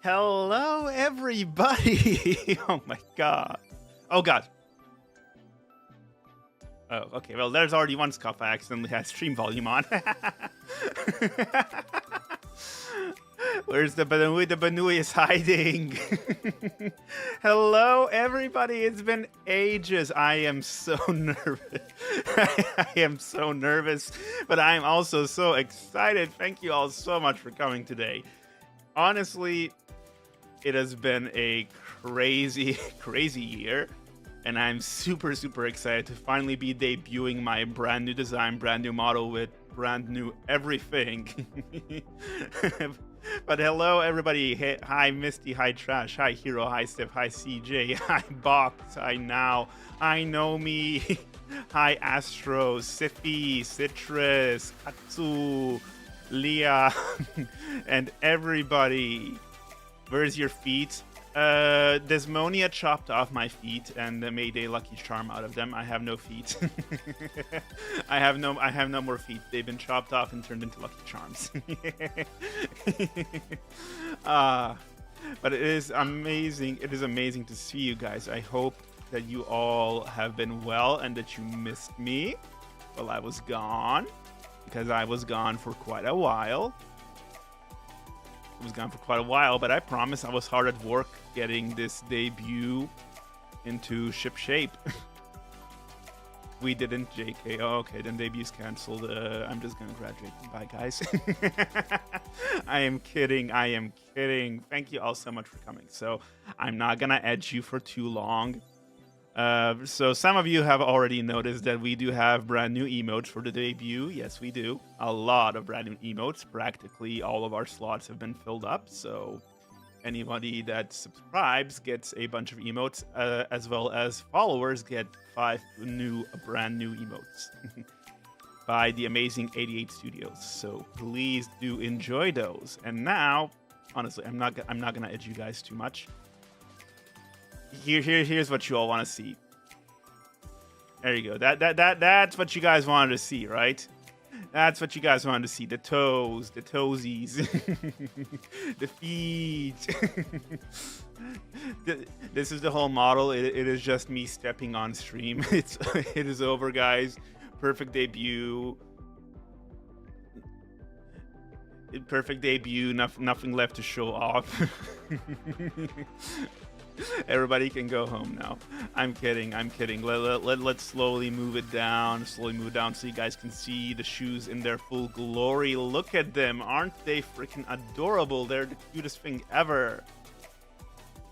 Hello, everybody. Oh my god. Oh god. Oh, okay. Well, there's already one scuff. I accidentally had stream volume on. Where's the Banui? The Banui is hiding. Hello, everybody. It's been ages. I am so nervous. I am so nervous, but I'm also so excited. Thank you all so much for coming today. Honestly, it has been a crazy, crazy year, and I'm super, super excited to finally be debuting my brand new design, brand new model with brand new everything. But hello, everybody. Hey, hi, Misty. Hi, Trash. Hi, Hero. Hi, Steph. Hi, CJ. Hi, Box. Hi, Now. Hi, Nomi. Hi, Astro. Siffy. Citrus. Katsu. Leah. And everybody. Where's your feet? Desmonia chopped off my feet and made a lucky charm out of them. I have no feet. I have no more feet. They've been chopped off and turned into lucky charms. But it is amazing. It is amazing to see you guys. I hope that you all have been well and that you missed me while I was gone, because I was gone for quite a while. But I promise I was hard at work getting this debut into ship shape. We didn't, JK. Oh, okay, then debut's canceled. I'm just gonna graduate. Bye, guys. I am kidding. Thank you all so much for coming. So I'm not gonna edge you for too long. So some of you have already noticed that we do have brand new emotes for the debut. Yes, we do. A lot of brand new emotes. Practically all of our slots have been filled up. So anybody that subscribes gets a bunch of emotes, as well as followers get 5 brand new emotes by the amazing 88 Studios. So please do enjoy those. And now, honestly, I'm not gonna edge you guys too much. Here's what you all want to see. There you go. That's what you guys wanted to see, right? That's what you guys wanted to see. The toes, the toesies, the feet. This is the whole model. It is just me stepping on stream. It is over, guys. Perfect debut. Perfect debut. Nothing left to show off. Everybody can go home now. I'm kidding. Let's slowly move it down so you guys can see the shoes in their full glory. Look at them. Aren't they freaking adorable? They're the cutest thing ever.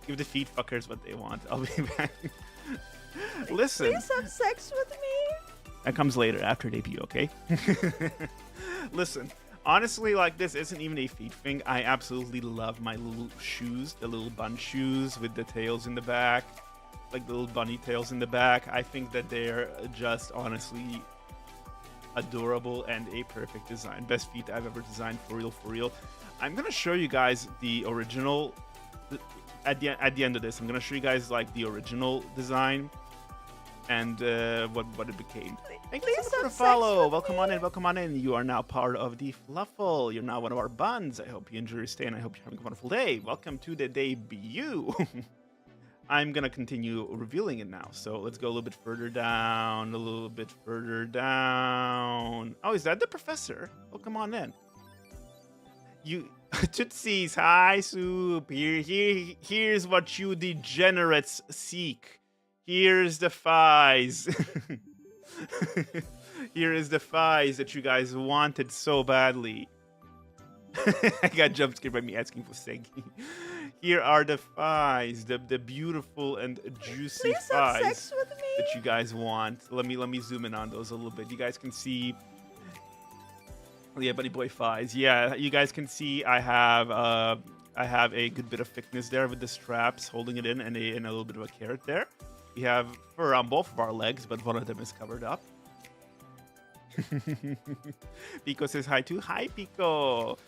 Give the feet fuckers what they want. I'll be back. Listen. Please have sex with me. That comes later, after debut, okay? Listen. Honestly, like, this isn't even a feet thing. I absolutely love my little shoes, the little bun shoes with the tails in the back, like little bunny tails in the back. I think that they're just honestly adorable and a perfect design. Best feet I've ever designed, for real. I'm gonna show you guys the original at the end of this. I'm gonna show you guys like the original design and what it became. Thank you so much for the follow. Welcome on in. You are now part of the Fluffle. You're now one of our buns. I hope you enjoy your stay, and I hope you're having a wonderful day. Welcome to the debut. I'm gonna continue revealing it now. So let's go a little bit further down. Oh, is that the professor? Oh, come on in. You Tootsies, hi Soup. Here's what you degenerates seek. Here's the thighs. Here is the thighs that you guys wanted so badly. I got jump scared by me asking for Segi. Here are the thighs, the beautiful and juicy Please thighs have sex with me. that you guys want. Let me zoom in on those a little bit. You guys can see. Yeah, buddy boy thighs. Yeah, you guys can see I have a good bit of thickness there with the straps holding it in, and a little bit of a carrot there. We have fur on both of our legs, but one of them is covered up. Pico says hi too. Hi, Pico.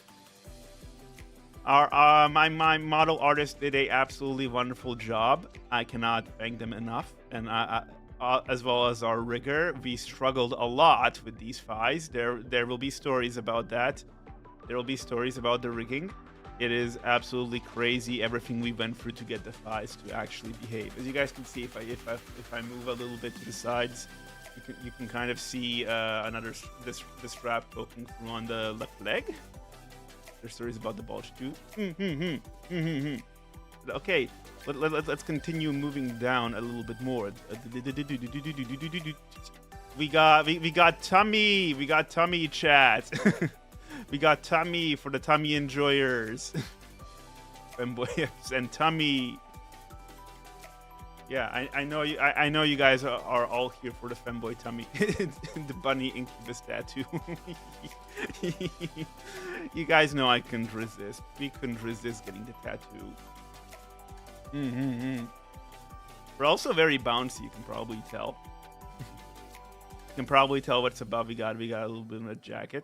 My model artist did a absolutely wonderful job. I cannot thank them enough. And as well as our rigger, we struggled a lot with these thighs. There will be stories about that. There will be stories about the rigging. It is absolutely crazy everything we went through to get the thighs to actually behave. As you guys can see, if I move a little bit to the sides, you can kind of see this strap poking through on the left leg. There's stories about the bulge too. Okay, let's continue moving down a little bit more. We got tummy. We got tummy, chat. We got tummy for the tummy enjoyers. Femboys and tummy. Yeah, I know you. I know you guys are all here for the femboy tummy, the bunny incubus tattoo. You guys know I couldn't resist. We couldn't resist getting the tattoo. We're also very bouncy. You can probably tell. You can probably tell what's above. We got a little bit of a jacket.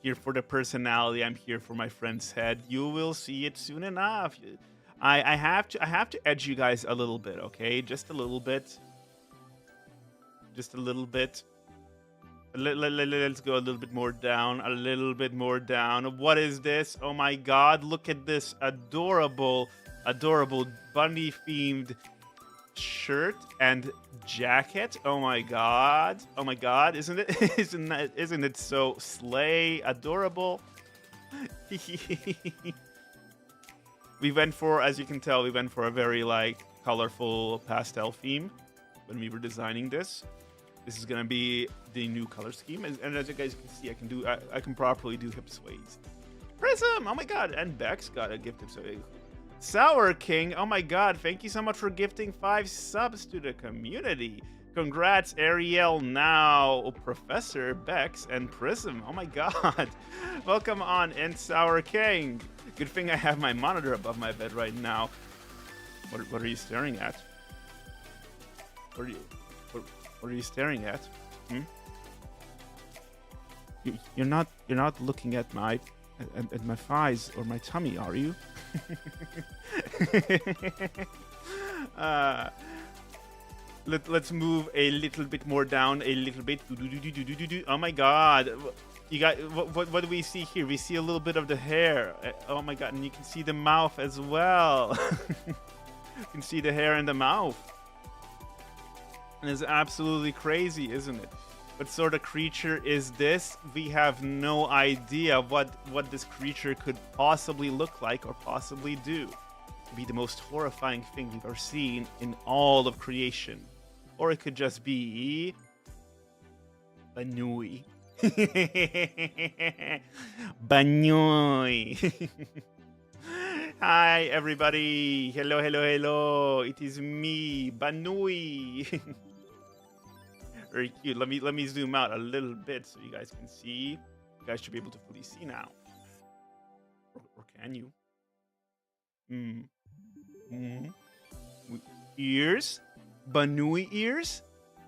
Here for the personality. I'm here for my friend's head. You will see it soon enough. I have to edge you guys a little bit, okay? Just a little bit. Just a little bit. Let's go a little bit more down. A little bit more down. What is this? Oh my god, look at this adorable bunny themed shirt and jacket. Oh my god. Oh my god, isn't it isn't it so slay adorable? We went for, as you can tell, we went for a very like colorful pastel theme when we were designing this. This is gonna be the new color scheme, and as you guys can see, I can properly do hip sways. Prism, oh my god, and Bex got a gifted Sour King, oh my god, thank you so much for gifting 5 subs to the community. Congrats, Ariel, now Professor Bex and Prism. Oh my god, welcome on in, Sour King. Good thing I have my monitor above my bed right now. What are you staring at? What are you staring at? You're not looking at my thighs or my tummy, are you? Let's move a little bit more down, a little bit. Oh my god. You got what do we see here? We see a little bit of the hair. Oh my god, and you can see the mouth as well. You can see the hair in the mouth. And it's absolutely crazy, isn't it? What sort of creature is this? We have no idea what this creature could possibly look like or possibly do. It could be the most horrifying thing we've ever seen in all of creation. Or it could just be Banui. Banui. Hi everybody. Hello. It is me, Banui. Very cute. Let me zoom out a little bit so you guys can see. You guys should be able to fully see now. Or can you? Ears? Banui ears?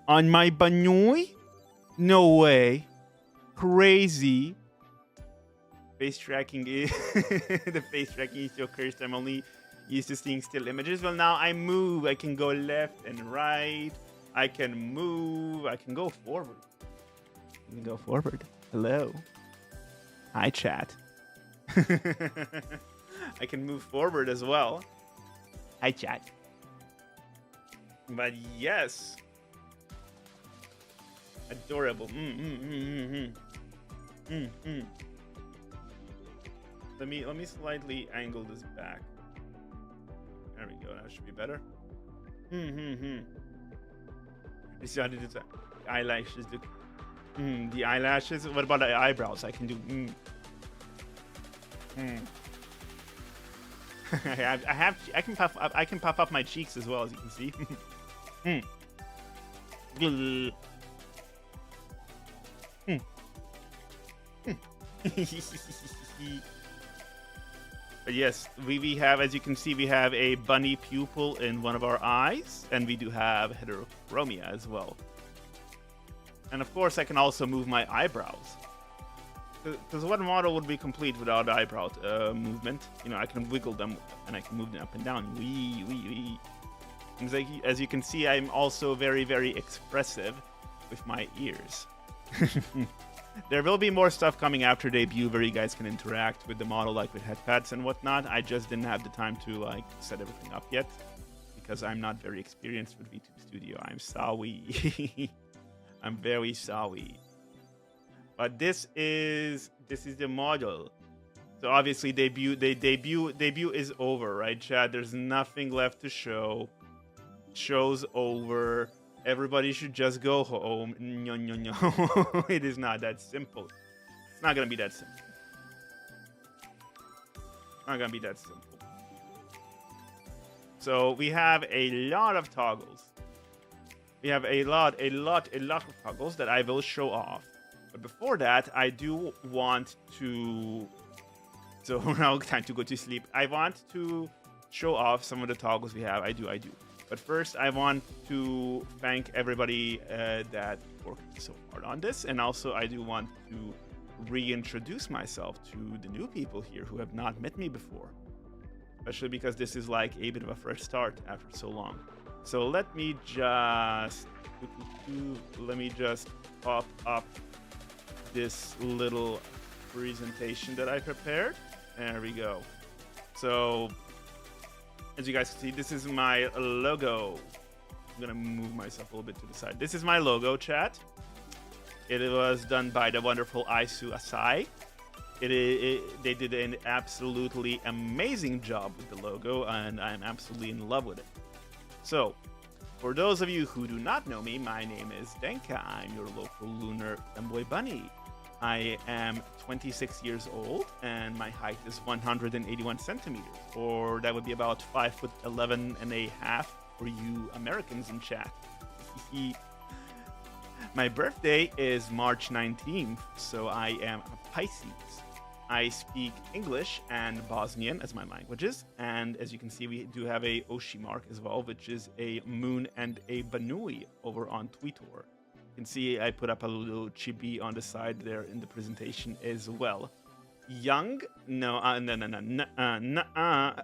On my Banui? No way. Crazy. Face tracking is the face tracking is so cursed. I'm only used to seeing still images. Well, now I move. I can go left and right. I can move. I can go forward. I can go forward. Hello. Hi, chat. I can move forward as well. Hi, chat. But yes. Adorable. Let me slightly angle this back. There we go. That should be better. You see how to do that? The eyelashes. The eyelashes. What about the eyebrows? I can do. I can puff up. I can puff up my cheeks as well, as you can see. But yes, we have, as you can see, we have a bunny pupil in one of our eyes, and we do have heterochromia as well. And of course, I can also move my eyebrows. Because what model would be complete without eyebrow movement? You know, I can wiggle them and I can move them up and down. Wee. And as you can see, I'm also very, very expressive with my ears. There will be more stuff coming after debut where you guys can interact with the model, like with headpads and whatnot. I just didn't have the time to like set everything up yet because I'm not very experienced with VTuber Studio. I'm sorry. I'm very sorry. But this is the model. So obviously debut is over, right, Chad? There's nothing left to show. Show's over. Everybody should just go home. No, no, no. It is not that simple. It's not gonna be that simple. Not gonna be that simple. So we have a lot of toggles. We have a lot of toggles that I will show off. But before that, I do want to... So now time to go to sleep. I want to show off some of the toggles we have. I do. But first, I want to thank everybody that worked so hard on this. And also, I do want to reintroduce myself to the new people here who have not met me before. Especially because this is like a bit of a fresh start after so long. So let me just pop up this little presentation that I prepared. There we go. So, as you guys can see, this is my logo. I'm gonna move myself a little bit to the side. This is my logo, chat. It was done by the wonderful Aisu Asai. They did an absolutely amazing job with the logo, and I'm absolutely in love with it. So, for those of you who do not know me, my name is Denka. I'm your local lunar femboy bunny. I am 26 years old, and my height is 181 centimeters, or that would be about 5'11" and a half for you Americans in chat. My birthday is March 19th, so I am a Pisces. I speak English and Bosnian as my languages, and as you can see, we do have a Oshi mark as well, which is a moon and a Banui over on Twitter. You can see I put up a little chibi on the side there in the presentation as well. Young? No, no.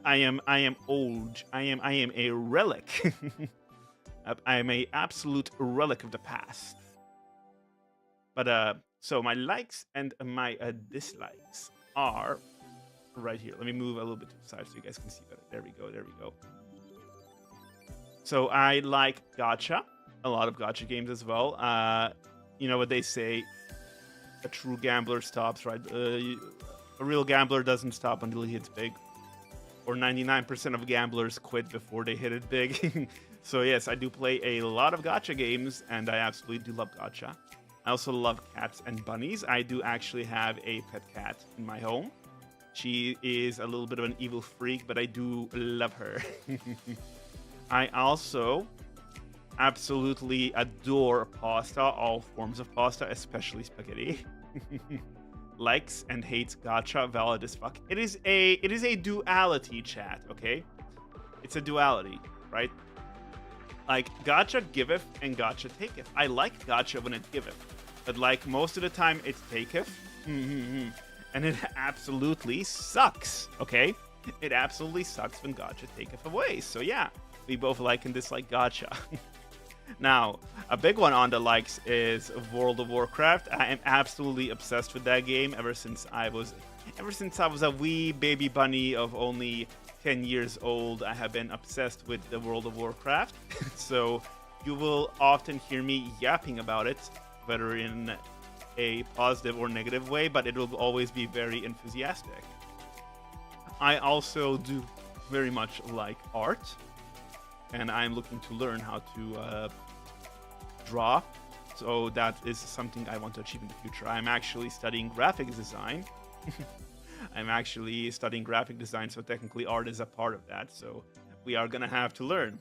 I am old. I am a relic. I am a absolute relic of the past. But so my likes and my dislikes are right here. Let me move a little bit to the side so you guys can see better. There we go. So I like gacha. A lot of gacha games as well. You know what they say, a true gambler stops, right? A real gambler doesn't stop until he hits big. Or 99% of gamblers quit before they hit it big. So yes, I do play a lot of gacha games, and I absolutely do love gacha. I also love cats and bunnies. I do actually have a pet cat in my home. She is a little bit of an evil freak, but I do love her. I also absolutely adore pasta, all forms of pasta, especially spaghetti. Likes and hates gacha, valid as fuck. It is a duality, chat, okay? It's a duality, right? Like, gacha giveth and gacha taketh. I like gacha when it giveth, but like most of the time it taketh. And it absolutely sucks, okay? It absolutely sucks when gacha taketh away. So yeah, we both like and dislike gacha. Now, a big one on the likes is World of Warcraft. I am absolutely obsessed with that game ever since I was a wee baby bunny of only 10 years old. I have been obsessed with the World of Warcraft. So you will often hear me yapping about it, whether in a positive or negative way, but it will always be very enthusiastic. I also do very much like art, and I'm looking to learn how to draw. So that is something I want to achieve in the future. I'm actually studying graphics design. So technically art is a part of that. So we are gonna have to learn.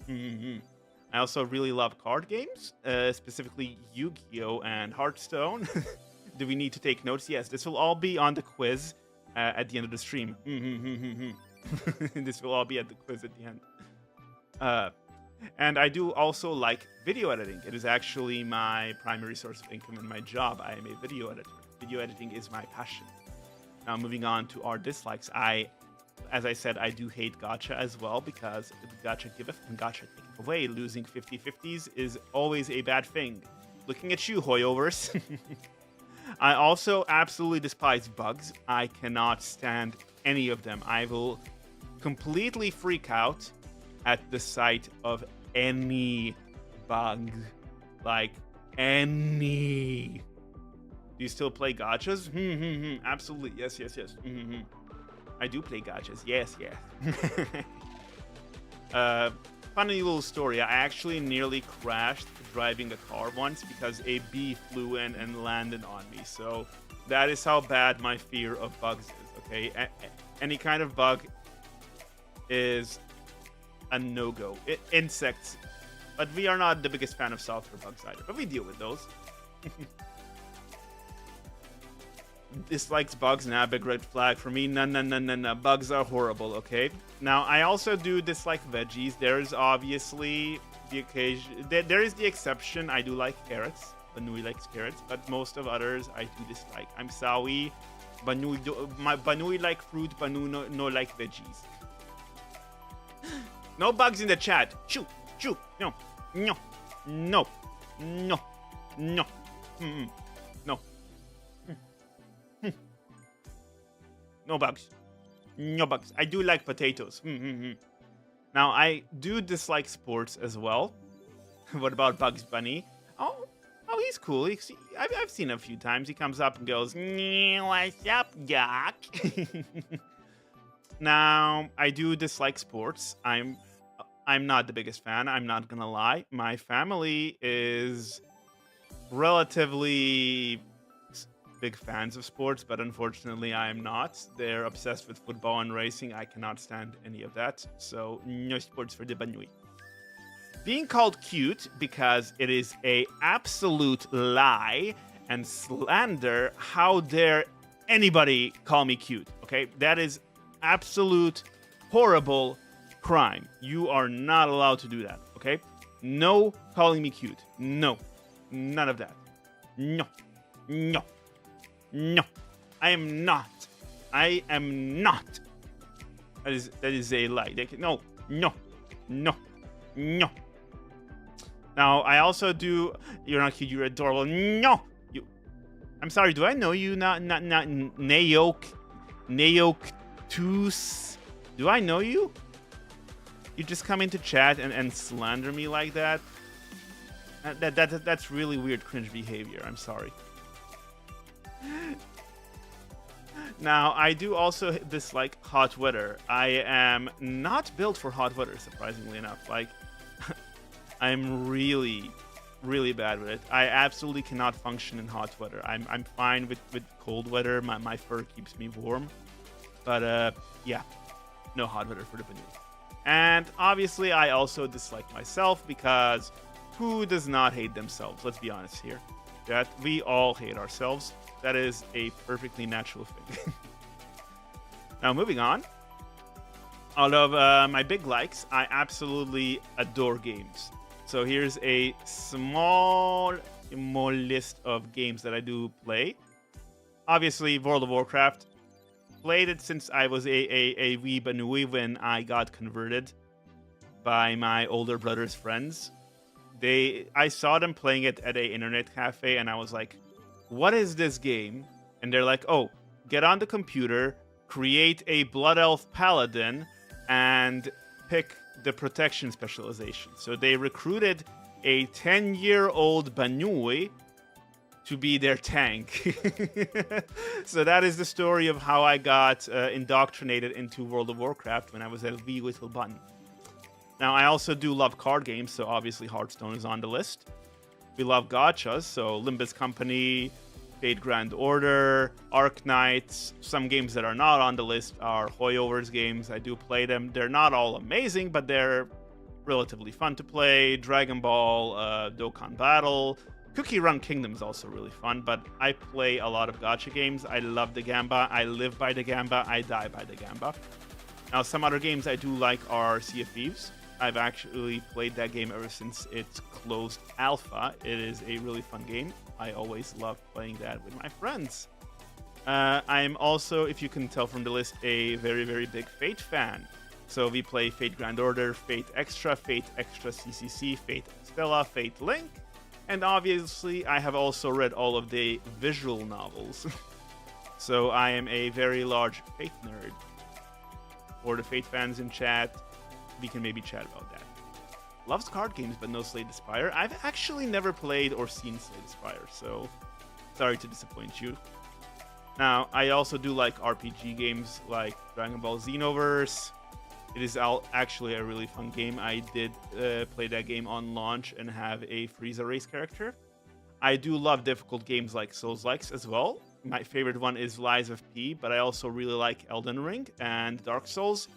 I also really love card games, specifically Yu-Gi-Oh! And Hearthstone. Do we need to take notes? Yes, this will all be on the quiz at the end of the stream. This will all be at the quiz at the end. And I do also like video editing. It is actually my primary source of income in my job. I am a video editor. Video editing is my passion. Now, moving on to our dislikes. As I said, I do hate gacha as well, because gacha giveth and gacha taketh away. Losing 50-50s is always a bad thing. Looking at you, Hoyovers. I also absolutely despise bugs. I cannot stand any of them. I will completely freak out at the sight of any bug. Like, any. Do you still play gachas? Absolutely. Yes. I do play gachas. Yes. Funny little story. I actually nearly crashed driving a car once because a bee flew in and landed on me. So that is how bad my fear of bugs is, okay? Any kind of bug is a no-go. Insects. But we are not the biggest fan of software bugs either. But we deal with those. Dislikes bugs, nah, big red flag for me. No. Bugs are horrible, okay? Now, I also do dislike veggies. There's obviously the occasion. There is the exception. I do like carrots. Banui likes carrots, but most of others I do dislike. I'm sorry. Banui like fruit, Banu no like veggies. No bugs in the chat. Shoo. No. No. No bugs. No bugs. I do like potatoes. Now, I do dislike sports as well. What about Bugs Bunny? Oh, he's cool. I've seen him a few times. He comes up and goes, "What's up, Doc?" Now, I do dislike sports. I'm not the biggest fan. I'm not gonna lie. My family is relatively big fans of sports, but unfortunately I am not. They're obsessed with football and racing. I cannot stand any of that. So no sports for the Banui. Being called cute because it is a absolute lie and slander. How dare anybody call me cute? Okay, that is absolute horrible crime. You are not allowed to do that. Okay, no calling me cute. No, none of that. No. No, I am not. That is a lie. No. Now, I also do. You're not cute. You're adorable. No, you. I'm sorry. Do I know you? Not Naok Toos. Do I know you? You just come into chat and slander me like that. That's really weird, cringe behavior. I'm sorry. Now, I do also dislike hot weather. I am not built for hot weather, surprisingly enough. Like, I'm really bad with it. I absolutely cannot function in hot weather. I'm fine with cold weather. My fur keeps me warm. But, yeah, no hot weather for the Banui. And obviously, I also dislike myself because who does not hate themselves? Let's be honest here. That we all hate ourselves. That is a perfectly natural thing. Now, moving on. Out of my big likes, I absolutely adore games. So here's a small list of games that I do play. Obviously, World of Warcraft. Played it since I was a wee Banui when I got converted by my older brother's friends. I saw them playing it at an internet cafe, and I was like, what is this game? And they're like, oh, get on the computer, create a Blood Elf Paladin, and pick the protection specialization. So they recruited a 10-year-old Banui to be their tank. So that is the story of how I got indoctrinated into World of Warcraft when I was a wee little button. Now, I also do love card games, so obviously Hearthstone is on the list. We love gachas, so Limbus Company, Fate Grand Order, Arc Knights. Some games that are not on the list are Hoyover's games. I do play them. They're not all amazing, but they're relatively fun to play. Dragon Ball, Dokkan Battle. Cookie Run Kingdom is also really fun, but I play a lot of gacha games. I love the Gamba. I live by the Gamba. I die by the Gamba. Now, some other games I do like are Sea of Thieves. I've actually played that game ever since its closed alpha. It is a really fun game. I always love playing that with my friends. I'm also, if you can tell from the list, a very, very big Fate fan. So we play Fate Grand Order, Fate Extra CCC, Fate Stella, Fate Link, And obviously, I have also read all of the visual novels. So I am a very large Fate nerd. For the Fate fans in chat, we can maybe chat about that. Loves card games, but no Slay the Spire. I've actually never played or seen Slay the Spire, so sorry to disappoint you. Now, I also do like RPG games like Dragon Ball Xenoverse. It is actually a really fun game. I did play that game on launch and have a Frieza race character. I do love difficult games like Souls-likes as well. My favorite one is Lies of P, but I also really like Elden Ring and Dark Souls.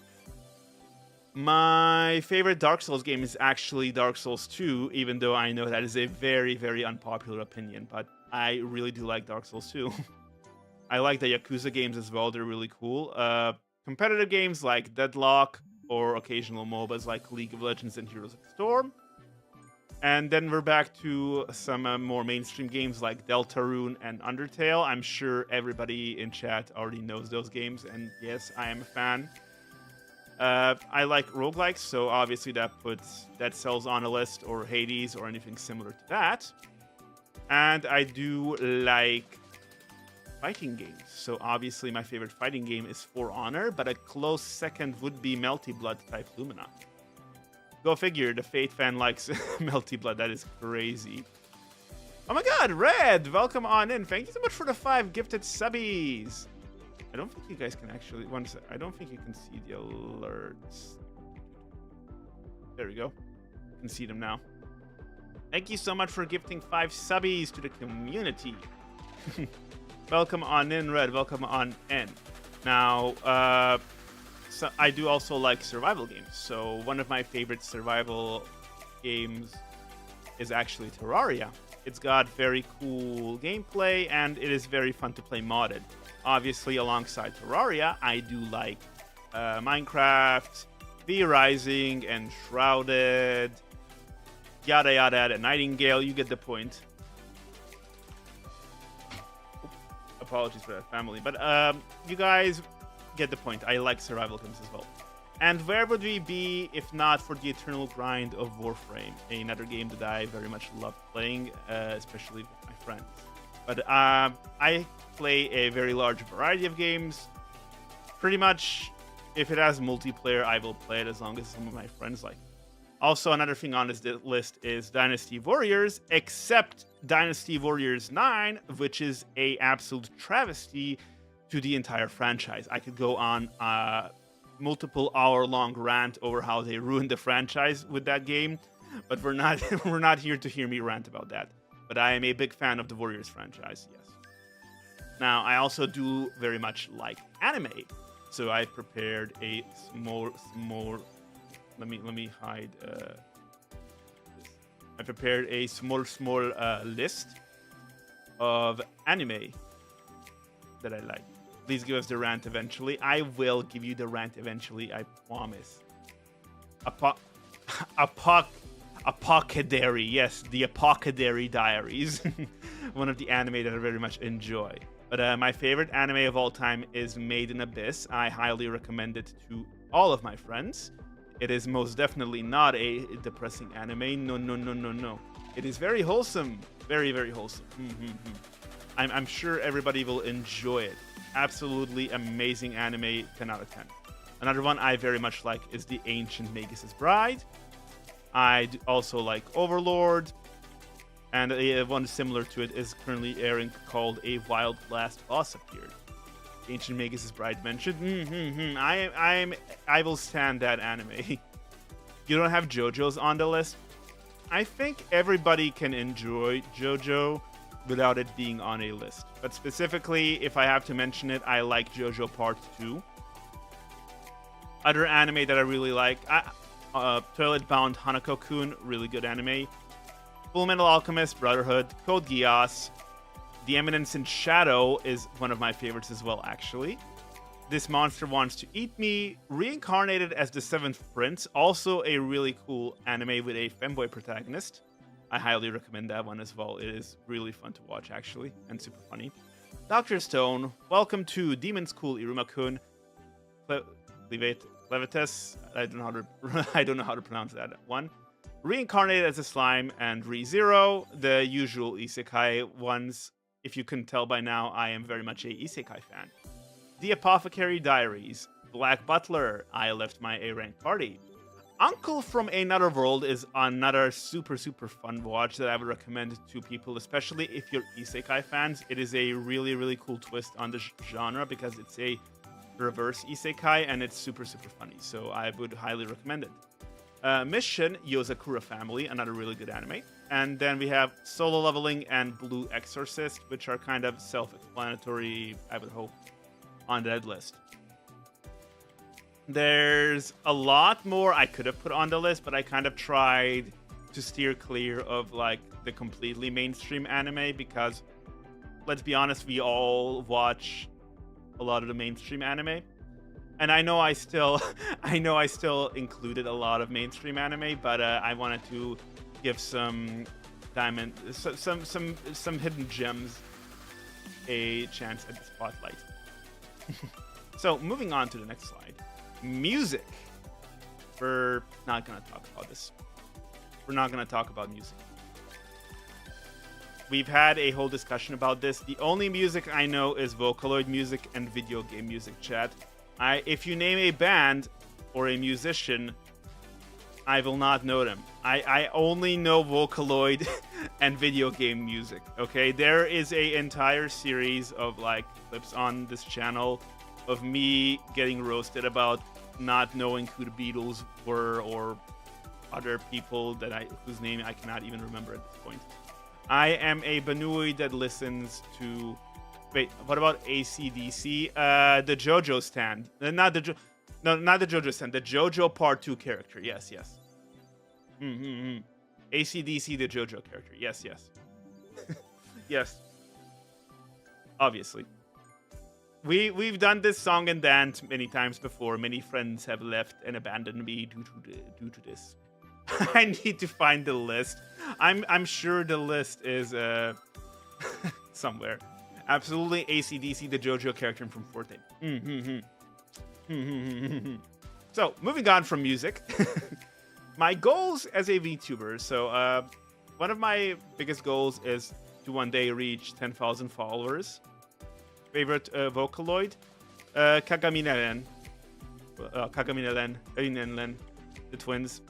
My favorite Dark Souls game is actually Dark Souls 2, even though I know that is a very, very unpopular opinion, but I really do like Dark Souls 2. I like the Yakuza games as well. They're really cool. Competitive games like Deadlock or occasional MOBAs like League of Legends and Heroes of the Storm. And then we're back to some more mainstream games like Deltarune and Undertale. I'm sure everybody in chat already knows those games, and yes, I am a fan. I like roguelikes, so obviously that puts Dead Cells on a list, or Hades, or anything similar to that. And I do like fighting games. So obviously my favorite fighting game is For Honor, but a close second would be Melty Blood type Lumina. Go figure, the Fate fan likes Melty Blood. That is crazy. Oh my god, Red! Welcome on in. Thank you so much for the 5 gifted subbies. I don't think you guys can actually... I don't think you can see the alerts. There we go. You can see them now. Thank you so much for gifting 5 subbies to the community. Welcome on in, Red. Welcome on in. Now, so I do also like survival games. So one of my favorite survival games is actually Terraria. It's got very cool gameplay, and it is very fun to play modded. Obviously, alongside Terraria, I do like Minecraft, V Rising, and Shrouded, yada yada yada, Nightingale, you get the point. Apologies for that, family. But you guys get the point. I like survival games as well. And where would we be if not for the eternal grind of Warframe, another game that I very much love playing, especially with my friends. But I play a very large variety of games. Pretty much, if it has multiplayer, I will play it as long as some of my friends like it. Also, another thing on this list is Dynasty Warriors, except Dynasty Warriors 9, which is a absolute travesty to the entire franchise. I could go on a multiple hour-long rant over how they ruined the franchise with that game, but we're not here to hear me rant about that. But I am a big fan of the Warriors franchise, yes. Now, I also do very much like anime, so I prepared a small. Let me hide. I prepared a small list of anime that I like. Please give us the rant eventually. I will give you the rant eventually. I promise. Apothecary. Yes, the Apothecary Diaries. One of the anime that I very much enjoy. But my favorite anime of all time is Made in Abyss. I highly recommend it to all of my friends. It is most definitely not a depressing anime. No. It is very wholesome. Very, very wholesome. I'm sure everybody will enjoy it. Absolutely amazing anime, 10 out of 10. Another one I very much like is The Ancient Magus' Bride. I also like Overlord. And one similar to it is currently airing called A Wild Last Boss Appeared. Ancient Magus' Bride mentioned. I will stand that anime. You don't have JoJo's on the list? I think everybody can enjoy JoJo without it being on a list. But specifically, if I have to mention it, I like JoJo Part 2. Other anime that I really like, Toilet Bound Hanako-kun, really good anime. Full Metal Alchemist Brotherhood, Code Geass. The Eminence in Shadow is one of my favorites as well, actually. This Monster Wants to Eat Me, reincarnated as the Seventh Prince, also a really cool anime with a femboy protagonist. I highly recommend that one as well. It is really fun to watch, actually, and super funny. Dr. Stone, welcome to Demon School, Iruma-kun. Levitas, I don't know how to pronounce that one. Reincarnated as a slime, and ReZero, the usual isekai ones. If you couldn't tell by now, I am very much a isekai fan. The Apothecary Diaries, Black Butler, I Left My A-Rank Party. Uncle from Another World is another super fun watch that I would recommend to people, especially if you're isekai fans. It is a really cool twist on the genre because it's a reverse isekai and it's super funny, so I would highly recommend it. Mission, Yozakura Family, another really good anime. And then we have Solo Leveling and Blue Exorcist, which are kind of self-explanatory, I would hope, on that list. There's a lot more I could have put on the list, but I kind of tried to steer clear of like the completely mainstream anime because, let's be honest, we all watch a lot of the mainstream anime. And I know I still included a lot of mainstream anime, but I wanted to give some hidden gems a chance at the spotlight. So moving on to the next slide, music. We're not gonna talk about this. We're not gonna talk about music. We've had a whole discussion about this. The only music I know is Vocaloid music and video game music, chat. If you name a band or a musician, I will not know them. I only know Vocaloid and video game music, okay? There is a entire series of like clips on this channel of me getting roasted about not knowing who the Beatles were or other people that whose name I cannot even remember at this point. I am a Banui that listens to... Wait, what about AC/DC? The JoJo stand. Not the JoJo stand. The JoJo Part 2 character. Yes. AC/DC, the JoJo character. Yes. Yes. Obviously. We've done this song and dance many times before. Many friends have left and abandoned me due to this. I need to find the list. I'm sure the list is somewhere. Absolutely AC/DC, the JoJo character from Forte. So, moving on from music. My goals as a VTuber. So, one of my biggest goals is to one day reach 10,000 followers. Favorite Vocaloid? Kagaminelen. Kagaminelen, the twins.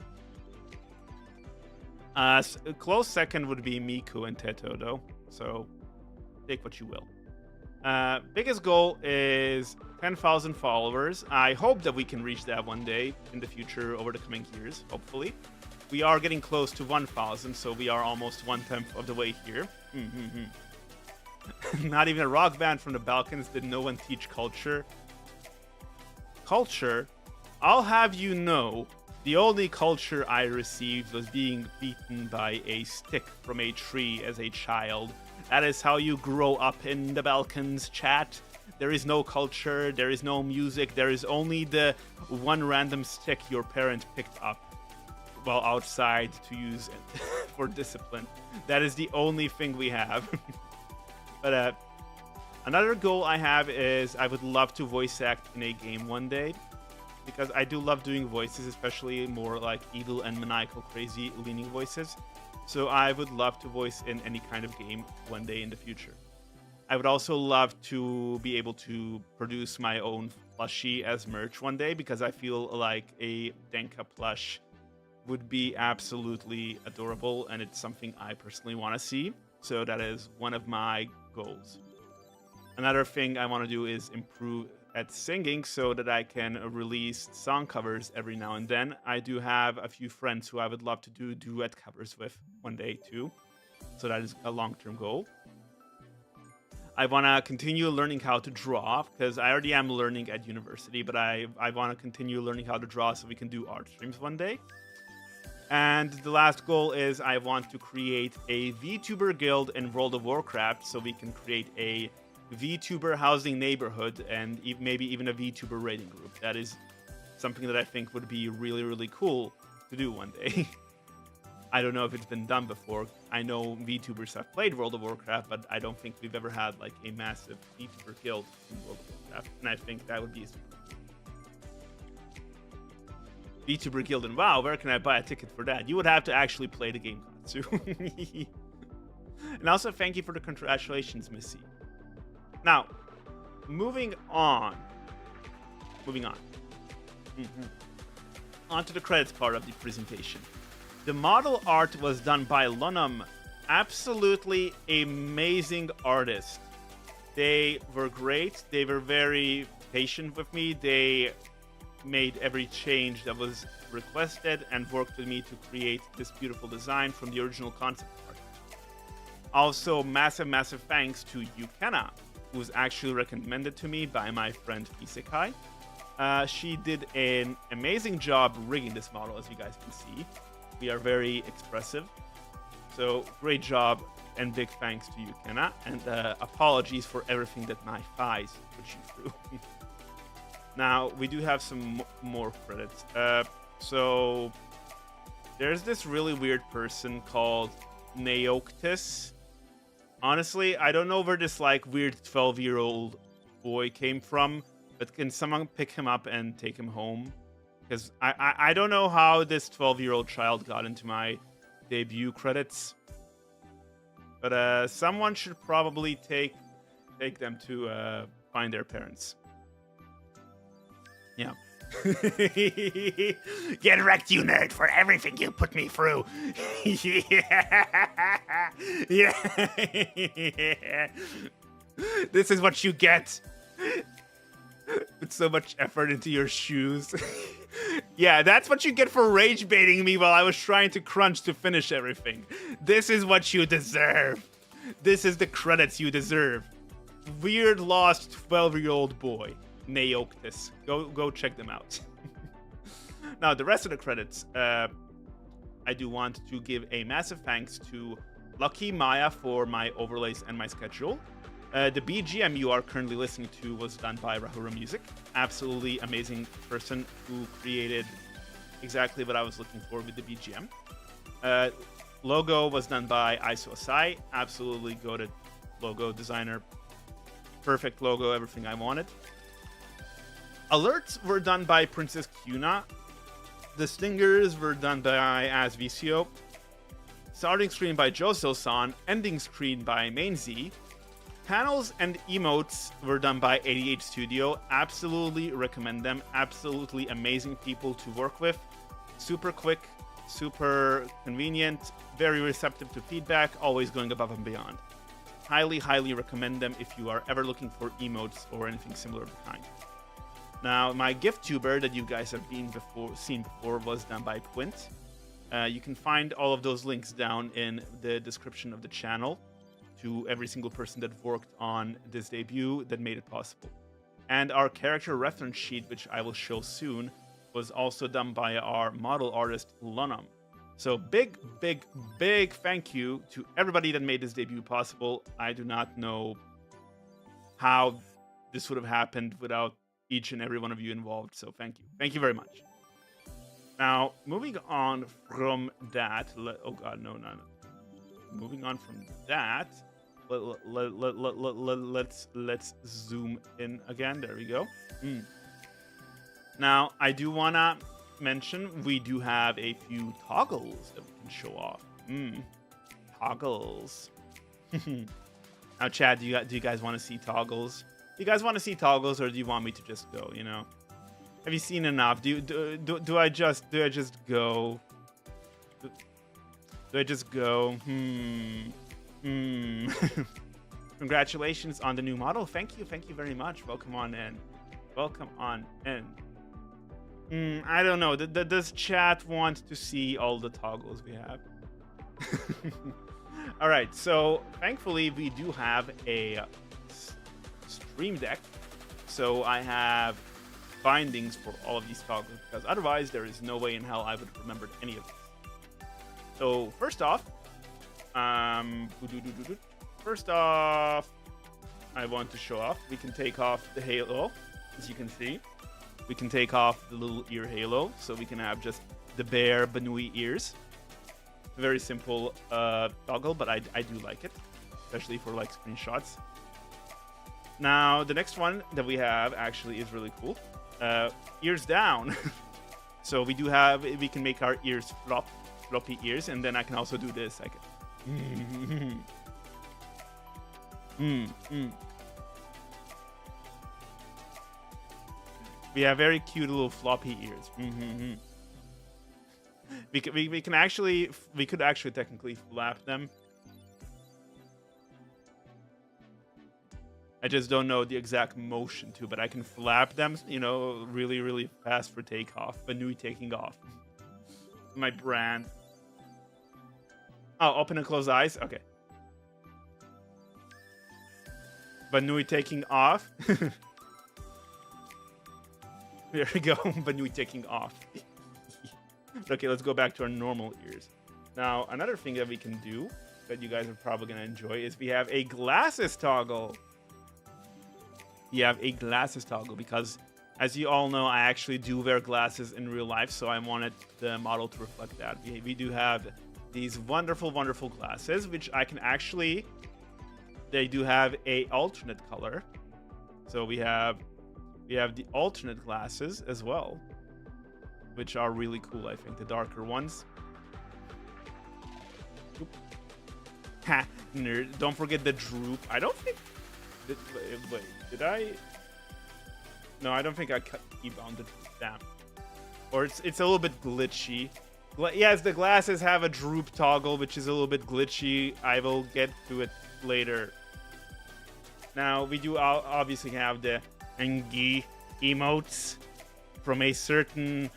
A close second would be Miku and Teto, though. So, take what you will. Biggest goal is 10,000 followers. I hope that we can reach that one day in the future over the coming years, hopefully. We are getting close to 1,000, so we are almost 1/10 of the way here. Not even a rock band from the Balkans. Did no one teach culture? Culture? I'll have you know, the only culture I received was being beaten by a stick from a tree as a child. That is how you grow up in the Balkans, chat. There is no culture, there is no music, there is only the one random stick your parent picked up while outside to use it for discipline. That is the only thing we have. But another goal I have is I would love to voice act in a game one day, because I do love doing voices, especially more like evil and maniacal, crazy leaning voices. So I would love to voice in any kind of game one day in the future. I would also love to be able to produce my own plushie as merch one day, because I feel like a Denka plush would be absolutely adorable, and it's something I personally want to see. So that is one of my goals. Another thing I want to do is improve at singing so that I can release song covers every now and then. I do have a few friends who I would love to do duet covers with one day too. So that is a long-term goal. I want to continue learning how to draw, because I already am learning at university, but I want to continue learning how to draw so we can do art streams one day. And the last goal is I want to create a VTuber guild in World of Warcraft so we can create a VTuber housing neighborhood and maybe even a VTuber raiding group. That is something that I think would be really cool to do one day. I don't know if it's been done before. I know VTubers have played World of Warcraft, but I don't think we've ever had like a massive VTuber guild in World of Warcraft, and I think that would be super cool. VTuber Guild, and wow, where can I buy a ticket for that? You would have to actually play the game, Katsu. And also, thank you for the congratulations, Missy. Now, moving on. On to the credits part of the presentation. The model art was done by Lunam. Absolutely amazing artist. They were great. They were very patient with me. They made every change that was requested and worked with me to create this beautiful design from the original concept art. Also, massive thanks to Yukena, who was actually recommended to me by my friend Isekai. She did an amazing job rigging this model, as you guys can see. We are very expressive. So, great job and big thanks to Yukena. And apologies for everything that my thighs put you through. Now, we do have some more credits. So, there's this really weird person called Neoctis. Honestly, I don't know where this like weird 12-year-old boy came from, but can someone pick him up and take him home? Because I don't know how this 12-year-old child got into my debut credits. But someone should probably take them to find their parents. Yeah. Get wrecked, you nerd, for everything you put me through. Yeah. This is what you get. Put so much effort into your shoes. Yeah, that's what you get for rage baiting me while I was trying to crunch to finish everything. This is what you deserve. This is the credits you deserve. Weird lost 12-year-old boy. Neoctis. Go check them out. Now, the rest of the credits, I do want to give a massive thanks to Lucky Maya for my overlays and my schedule. The BGM you are currently listening to was done by Rahura Music. Absolutely amazing person who created exactly what I was looking for with the BGM. Logo was done by Aiso Asai. Absolutely goated logo designer. Perfect logo, everything I wanted. Alerts were done by Princess Kyuna. The stingers were done by Asvisio. Starting screen by Joso-san. Ending screen by Mainz. Panels and emotes were done by 88 Studio. Absolutely recommend them. Absolutely amazing people to work with. Super quick, super convenient, very receptive to feedback, always going above and beyond. Highly recommend them if you are ever looking for emotes or anything similar of the kind. Now, my GIFTuber that you guys have seen before was done by Quint. You can find all of those links down in the description of the channel to every single person that worked on this debut that made it possible. And our character reference sheet, which I will show soon, was also done by our model artist, Lunam. So big thank you to everybody that made this debut possible. I do not know how this would have happened without each and every one of you involved, so thank you. Thank you very much. Now, moving on from that... oh god, no. Moving on from that... Let's zoom in again. There we go. Now, I do want to mention we do have a few toggles that we can show off. Toggles. Now, Chad, do you guys want to see toggles? Do you guys want to see toggles, or do you want me to just go, you know? Have you seen enough? Do I just go? Do I just go? Congratulations on the new model. Thank you very much. Welcome on in. I don't know. Does chat want to see all the toggles we have? All right. So thankfully we do have a Stream Deck. So I have bindings for all of these toggles, because otherwise there is no way in hell I would have remembered any of this. So first off, I want to show off. We can take off the halo, as you can see. We can take off the little ear halo, so we can have just the bare Banui ears. Very simple toggle, but I do like it, especially for like screenshots. Now, the next one that we have actually is really cool. Ears down. So we can make our ears floppy ears, and then I can also do this. I can. We have very cute little floppy ears. We could actually technically flap them. I just don't know the exact motion to, but I can flap them, you know, really, really fast for takeoff. Banui taking off. My brand. Oh, open and close eyes? Okay. Banui taking off. There we go. Banui taking off. Okay, let's go back to our normal ears. Now, another thing that we can do that you guys are probably going to enjoy is we have a glasses toggle. You have a glasses toggle because, as you all know, I actually do wear glasses in real life, so I wanted the model to reflect that. We do have these wonderful, wonderful glasses, which I can actually... They do have a alternate color. So we have the alternate glasses as well, which are really cool, I think, the darker ones. Ha, nerd. Don't forget the droop. I don't think... Wait, did I? No, I don't think I keybound the droop down. Or it's a little bit glitchy. Yes, the glasses have a droop toggle, which is a little bit glitchy. I will get to it later. Now, we do obviously have the Engi emotes from a certain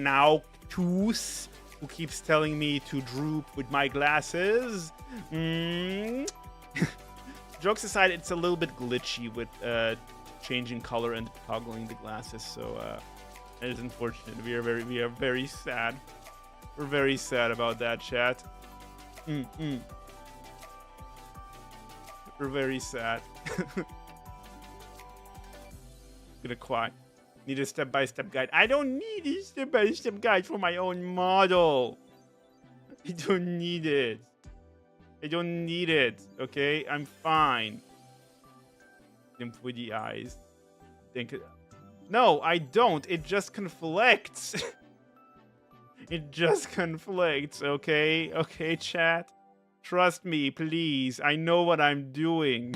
now Toos who keeps telling me to droop with my glasses. Jokes aside, it's a little bit glitchy with changing color and toggling the glasses, so it is unfortunate. We are very sad. We're very sad about that, chat. We're very sad. Gonna cry. Need a step-by-step guide. I don't need a step-by-step guide for my own model. I don't need it. I don't need it. Okay, I'm fine. With the eyes. No, I don't. It just conflicts. It just conflicts. Okay, okay, chat. Trust me, please. I know what I'm doing.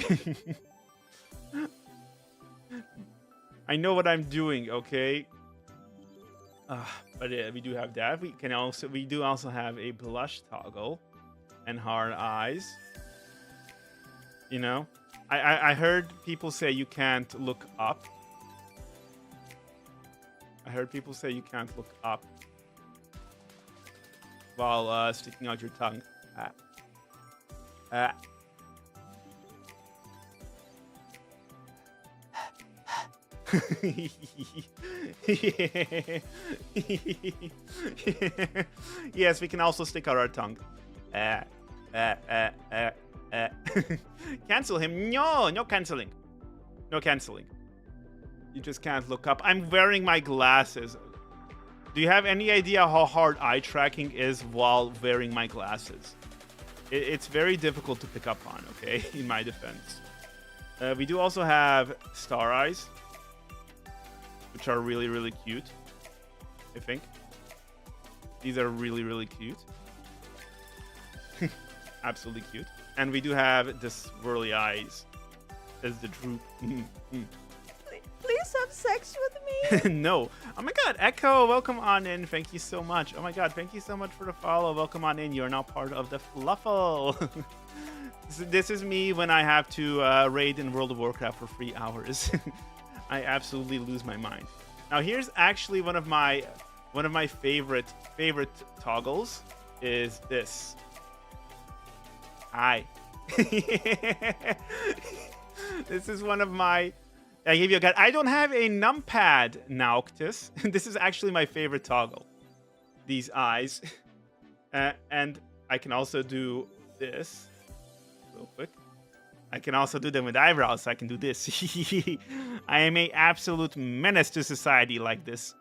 I know what I'm doing, okay? But yeah, we do have that. We do also have a blush toggle and hard eyes. You know, I heard people say you can't look up. I heard people say you can't look up while sticking out your tongue. Yes, we can also stick out our tongue. Cancel him. No canceling. No canceling. You just can't look up. I'm wearing my glasses. Do you have any idea how hard eye tracking is while wearing my glasses? It's very difficult to pick up on, okay, in my defense. We do also have star eyes, which are really, really cute, I think. These are really, really cute. Absolutely cute. And we do have the swirly eyes as the droop. Please have sex with me. No. Oh my god, Echo, welcome on in. Thank you so much. Oh my god, thank you so much for the follow. Welcome on in. You're now part of the Fluffle. This is me when I have to raid in World of Warcraft for 3 hours. I absolutely lose my mind. Now here's actually one of my favorite toggles is this. Hi. This is one of my... I gave you a guide. I don't have a numpad, Noctis. This is actually my favorite toggle. These eyes. And I can also do this. Real quick. I can also do them with eyebrows. So I can do this. I am an absolute menace to society like this.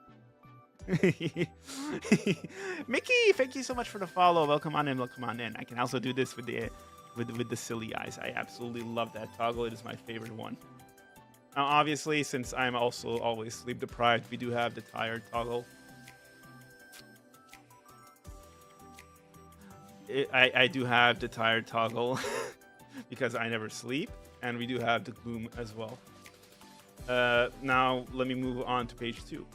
Mickey, thank you so much for the follow. Welcome on in. Welcome on in. I can also do this with the silly eyes. I absolutely love that toggle. It is my favorite one. Now, obviously, since I'm also always sleep deprived, we do have the tired toggle. I do have the tired toggle because I never sleep, and we do have the gloom as well. Now let me move on to page 2.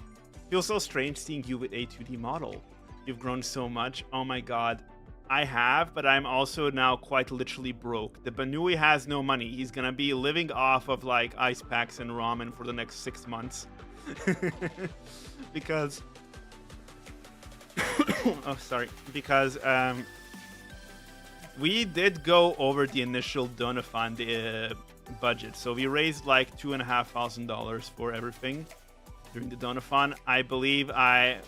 Feels so strange seeing you with a 2D model. You've grown so much. Oh my god. I have, but I'm also now quite literally broke. The Banui has no money. He's gonna be living off of like ice packs and ramen for the next 6 months. Because oh, sorry. Because we did go over the initial Donathon budget. So we raised like $2,500 for everything during the Donathon. I believe I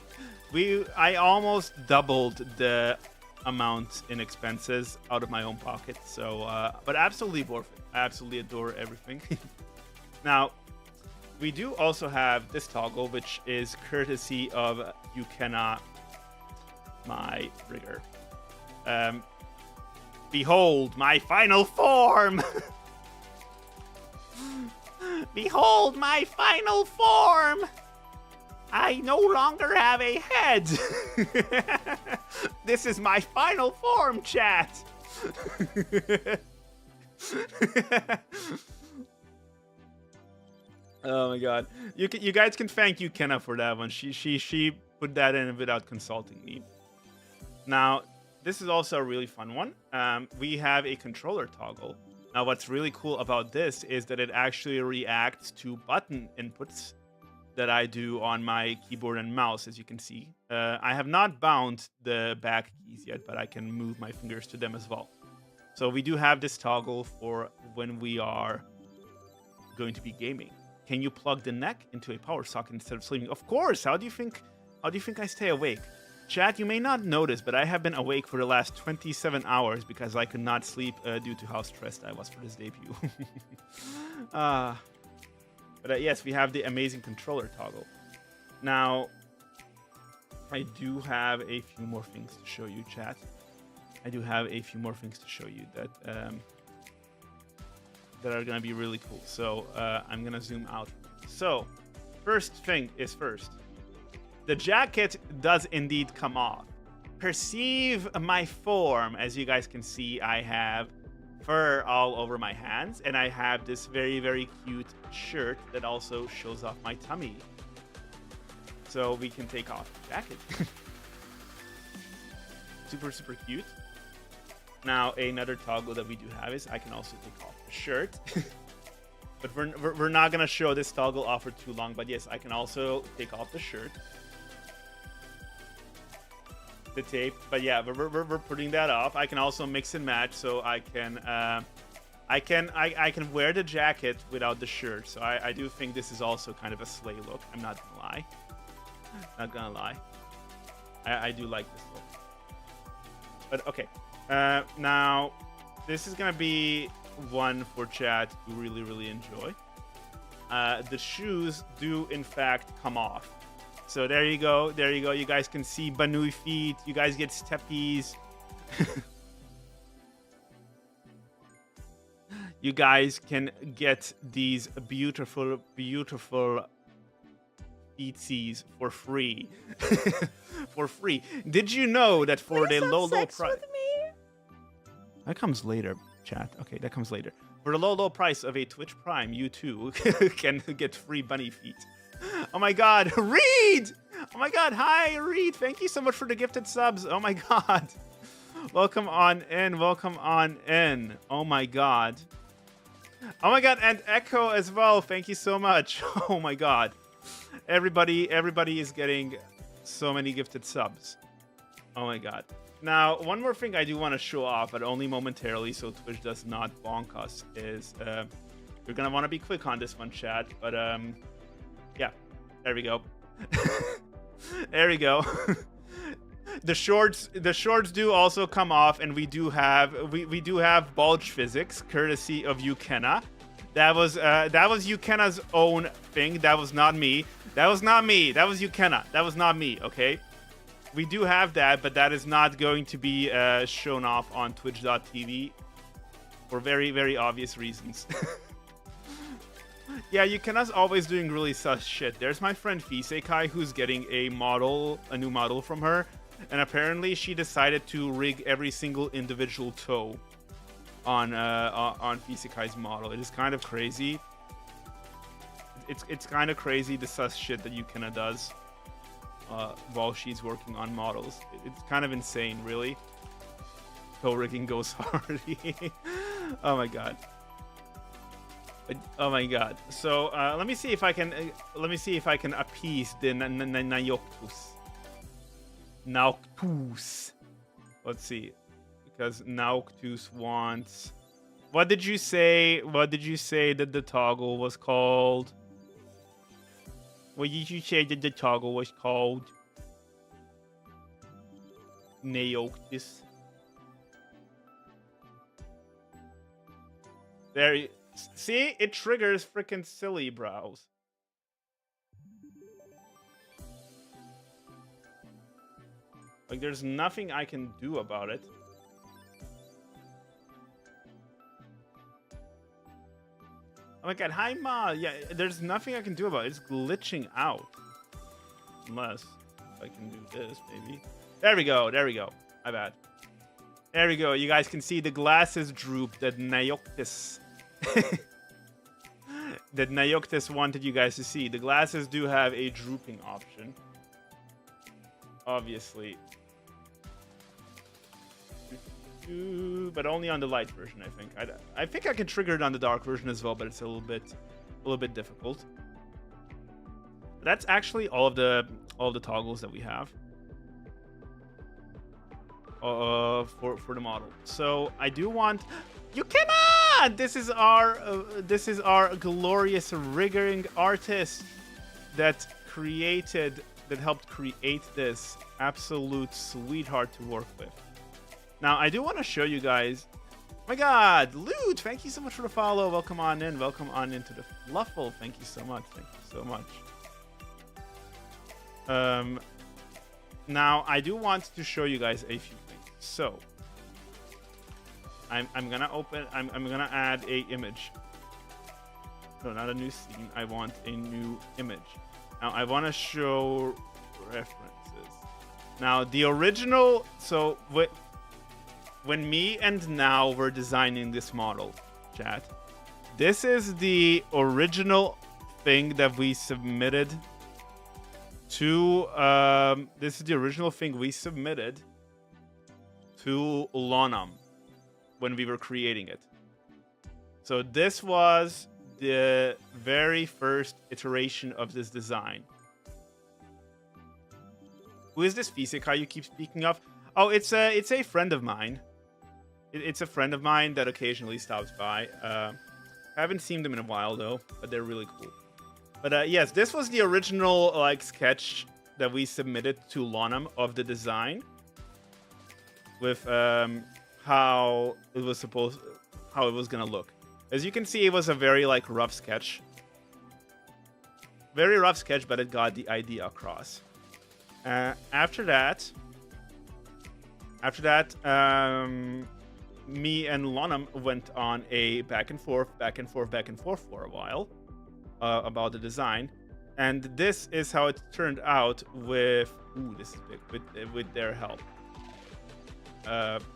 almost doubled the amount in expenses out of my own pocket. So, but absolutely worth it. I absolutely adore everything. Now, we do also have this toggle, which is courtesy of Ukena, my rigger. Behold my final form! Behold my final form! I no longer have a head! This is my final form, chat! Oh my god. You guys can thank Ukena for that one. She put that in without consulting me. Now, this is also a really fun one. We have a controller toggle. Now, what's really cool about this is that it actually reacts to button inputs that I do on my keyboard and mouse, as you can see. I have not bound the back keys yet, but I can move my fingers to them as well. So we do have this toggle for when we are going to be gaming. Can you plug the neck into a power socket instead of sleeping? Of course. How do you think I stay awake? Chat, you may not notice, but I have been awake for the last 27 hours because I could not sleep due to how stressed I was for this debut. But yes, we have the amazing controller toggle. Now, I do have a few more things to show you, chat. I do have a few more things to show you that that are gonna be really cool. So I'm gonna zoom out. So, first thing is first. The jacket does indeed come off. Perceive my form. As you guys can see, I have fur all over my hands, and I have this very, very cute shirt that also shows off my tummy. So we can take off the jacket. Super, super cute. Now, another toggle that we do have is I can also take off the shirt. But we're not going to show this toggle off for too long. But yes, I can also take off the shirt. The tape, but yeah, we're putting that off. I can also mix and match, so I can wear the jacket without the shirt. So I do think this is also kind of a slay look. I'm not gonna lie. I do like this look. But okay, now this is gonna be one for chat to really enjoy. The shoes do in fact come off. So there you go. There you go. You guys can see Banui feet. You guys get steppies. You guys can get these beautiful, beautiful feetsies for free. For free. Did you know that for the low price? That comes later, chat. Okay, that comes later. For the low price of a Twitch Prime, you too can get free bunny feet. Oh my god, Reed! Oh my god, hi, Reed. Thank you so much for the gifted subs. Oh my god. Welcome on in, welcome on in. Oh my god. Oh my god, and Echo as well. Thank you so much. Oh my god. Everybody is getting so many gifted subs. Oh my god. Now, one more thing I do want to show off, but only momentarily, so Twitch does not bonk us, is you're gonna want to be quick on this one, chat, but yeah, there we go. There we go. The shorts do also come off, and we do have bulge physics, courtesy of Ukena. That was Ukena's own thing. That was not me. That was Ukena. That was not me. Okay. We do have that, but that is not going to be shown off on Twitch.tv for very, very obvious reasons. Yeah, Ukena's always doing really sus shit. There's my friend Fisekai, who's getting a new model from her. And apparently she decided to rig every single individual toe on Fisekai's model. It is kind of crazy. It's kind of crazy the sus shit that Yukina does while she's working on models. It's kind of insane, really. Toe rigging goes hard. Oh my god. Oh my god. So let me see if I can appease the Noctus. Let's see, because Noctus wants. What did you say? What did you say that the toggle was called? What did you say that the toggle was called? Neoctus. There. See, it triggers freaking silly brows. Like, there's nothing I can do about it. Oh my god, hi Ma! Yeah, there's nothing I can do about it. It's glitching out. Unless I can do this, maybe. There we go, there we go. My bad. There we go, you guys can see the glasses droop that Nayoctis... that Nayoctis wanted you guys to see. The glasses do have a drooping option. Obviously. But only on the light version, I think. I think I can trigger it on the dark version as well, but it's a little bit difficult. But that's actually all of the toggles that we have for the model. So I do want. You cannot. This is our glorious rigging artist that helped create this absolute sweetheart to work with. Now, I do want to show you guys. Oh my god, Loot, thank you so much for the follow. Welcome on in. Welcome on into the Fluffle. Thank you so much. Thank you so much. Now, I do want to show you guys a few things. So, I'm gonna add a image. No, not a new scene. I want a new image. Now, I want to show references. Now, the original. So, when me and Now were designing this model, chat, this is the original thing that we submitted to. This is the original thing we submitted to Lonam when we were creating it. So this was the very first iteration of this design. Who is this Fisekai you keep speaking of? Oh, it's a friend of mine. It's a friend of mine that occasionally stops by. I haven't seen them in a while though, but they're really cool. But yes, this was the original like sketch that we submitted to Lonam of the design, with how it was gonna look. As you can see, it was a very like rough sketch. Very rough sketch, but it got the idea across. After that, me and Lonam went on a back and forth for a while about the design, and this is how it turned out with. Ooh, this is big. With their help.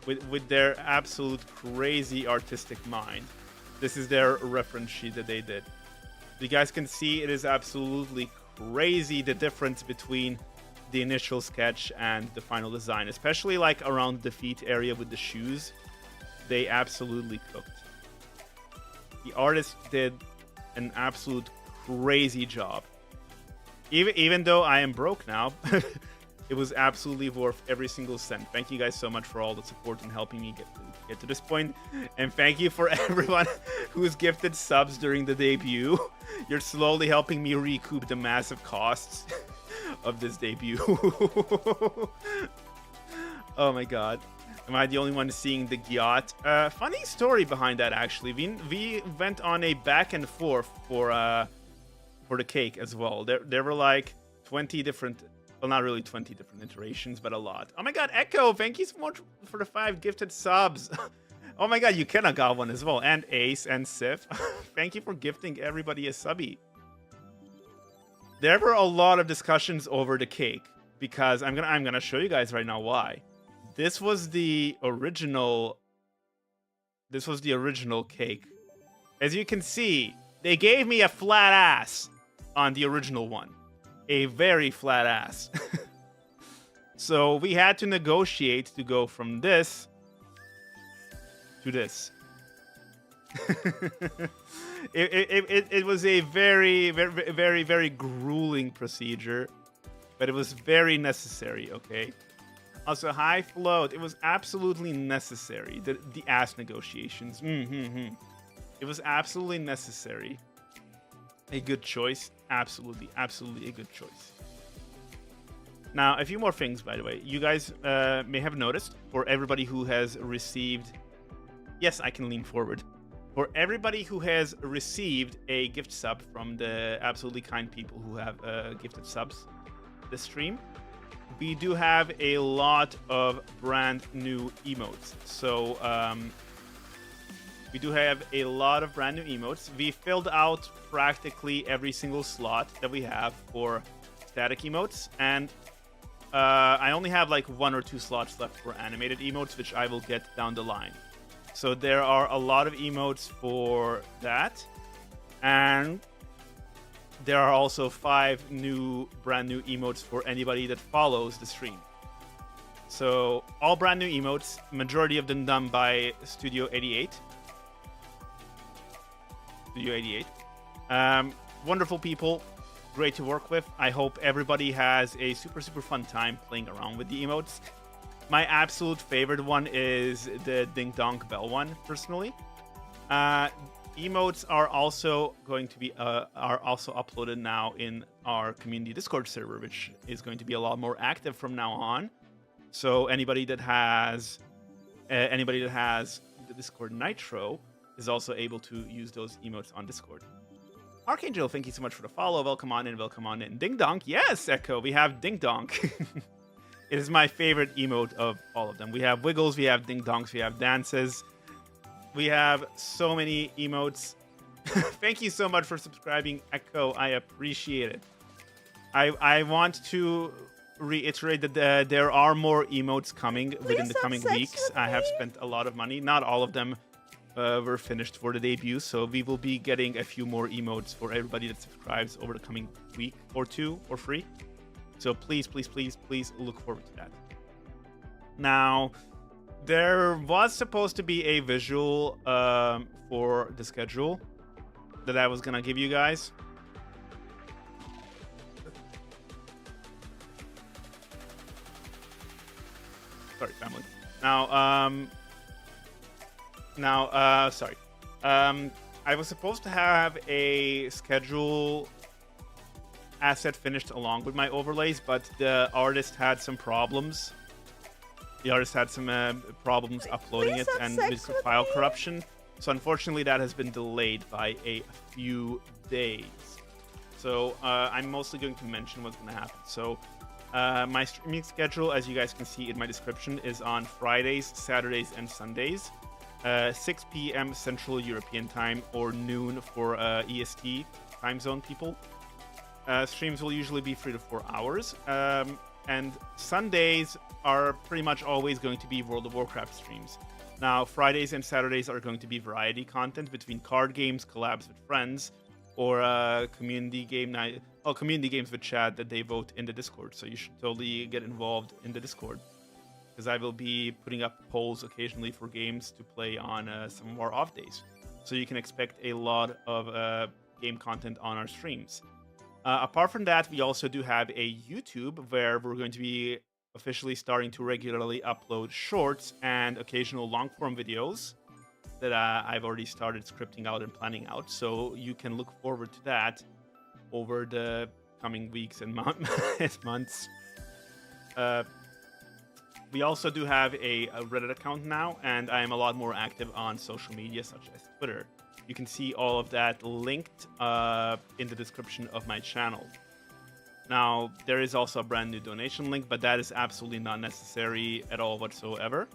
With their absolute crazy artistic mind. This is their reference sheet that they did. You guys can see it is absolutely crazy the difference between the initial sketch and the final design, especially like around the feet area with the shoes. They absolutely cooked. The artist did an absolute crazy job. Even though I am broke now, it was absolutely worth every single cent. Thank you guys so much for all the support and helping me get to this point. And thank you for everyone who's gifted subs during the debut. You're slowly helping me recoup the massive costs of this debut. Oh my god. Am I the only one seeing the Gyat? Funny story behind that, actually. We went on a back and forth for the cake as well. There were like 20 different... Well, not really 20 different iterations, but a lot. Oh my god, Echo, thank you so much for the 5 gifted subs. Oh my god, Yukina got one as well. And Ace and Sif. Thank you for gifting everybody a subby. There were a lot of discussions over the cake because I'm gonna show you guys right now why. This was the original cake. As you can see, they gave me a flat ass on the original one. A very flat ass. So we had to negotiate to go from this to this. It was a very, very, very, very grueling procedure, but it was very necessary, okay? Also, high float. It was absolutely necessary. The ass negotiations. It was absolutely necessary. A good choice. Absolutely, absolutely a good choice. Now, a few more things, by the way. You guys may have noticed, for everybody who has received... Yes, I can lean forward. For everybody who has received a gift sub from the absolutely kind people who have gifted subs this stream, we do have a lot of brand new emotes. So we do have a lot of brand new emotes. We filled out practically every single slot that we have for static emotes, and I only have like 1 or 2 slots left for animated emotes, which I will get down the line. So there are a lot of emotes for that, and there are also 5 brand new emotes for anybody that follows the stream. So all brand new emotes, majority of them done by Studio 88. Wonderful people, great to work with. I hope everybody has a super fun time playing around with the emotes. My absolute favorite one is the Ding Dong Bell one, personally. Emotes are also going to be uploaded now in our community Discord server, which is going to be a lot more active from now on. So anybody that has the Discord Nitro is also able to use those emotes on Discord. Archangel, thank you so much for the follow. Welcome on in, welcome on in. Ding Dong, yes, Echo, we have Ding Dong. It is my favorite emote of all of them. We have wiggles, we have ding dongs, we have dances. We have so many emotes. Thank you so much for subscribing, Echo. I appreciate it. I want to reiterate that there are more emotes coming within the coming weeks. I have spent a lot of money. Not all of them were finished for the debut, so we will be getting a few more emotes for everybody that subscribes over the coming week or 2 or 3. So please look forward to that. Now, there was supposed to be a visual for the schedule that I was gonna give you guys. Sorry, family. Sorry. I was supposed to have a schedule asset finished along with my overlays, but the artist had some problems. The artist had some problems uploading it and with file corruption. So unfortunately, that has been delayed by a few days. So I'm mostly going to mention what's going to happen. So my streaming schedule, as you guys can see in my description, is on Fridays, Saturdays, and Sundays. 6 p.m. Central European Time or noon for EST time zone people. Streams will usually be 3 to 4 hours. And Sundays are pretty much always going to be World of Warcraft streams. Now, Fridays and Saturdays are going to be variety content between card games, collabs with friends, or community game night. Oh, community games with chat that they vote in the Discord. So you should totally get involved in the Discord, because I will be putting up polls occasionally for games to play on some of our off days. So you can expect a lot of game content on our streams. Apart from that, we also do have a YouTube where we're going to be officially starting to regularly upload shorts and occasional long-form videos that I've already started scripting out and planning out. So you can look forward to that over the coming weeks and months. We also do have a Reddit account now, and I am a lot more active on social media such as Twitter. You can see all of that linked in the description of my channel. Now, there is also a brand new donation link, but that is absolutely not necessary at all whatsoever,